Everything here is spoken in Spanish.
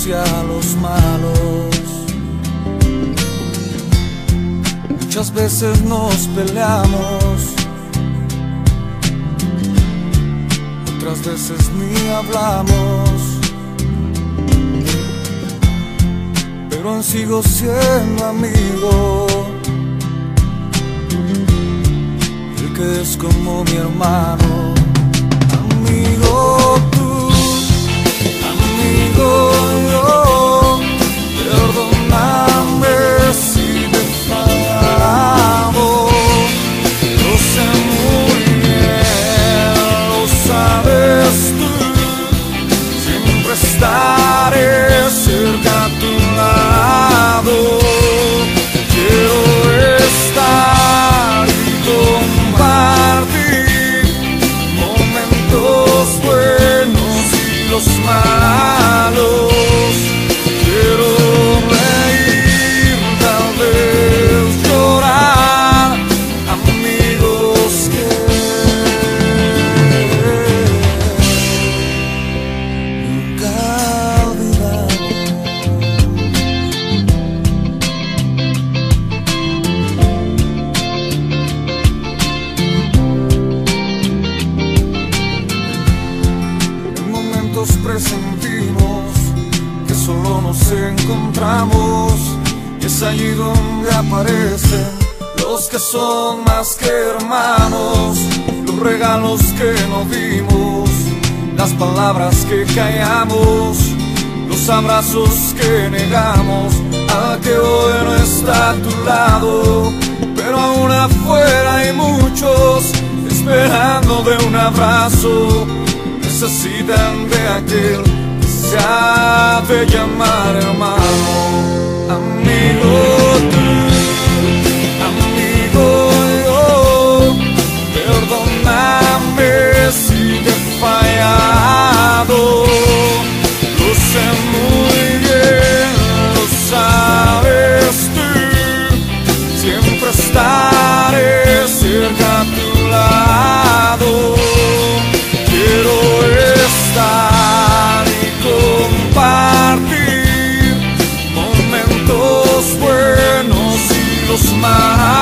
buenos y a los malos. Muchas veces nos peleamos, otras veces ni hablamos, pero aún sigo siendo amigo, el que es como mi hermano. Amigo tú, amigo yo, perdóname si te he fallado. Lo sé muy bien, lo sabes tú, siempre estaré cerca a tu lado. Quiero estar y compartir momentos buenos y los malos. Quiero reír, tal vez llorar, amigos que nunca olvidamos. En momentos presentimos que solo nos encontramos, y es allí donde aparecen los que son más que hermanos, los regalos que no dimos, las palabras que callamos, los abrazos que negamos al que hoy no está a tu lado. Pero aún afuera hay muchos esperando de un abrazo, necesitan de aquel que se ha de llamar hermano. Amigo tú, amigo yo, perdóname si te he fallado. Lo sé muy bien, lo sabes tú, siempre estaré cerca a tu lado. Quiero estar y compartir momentos buenos y los malos.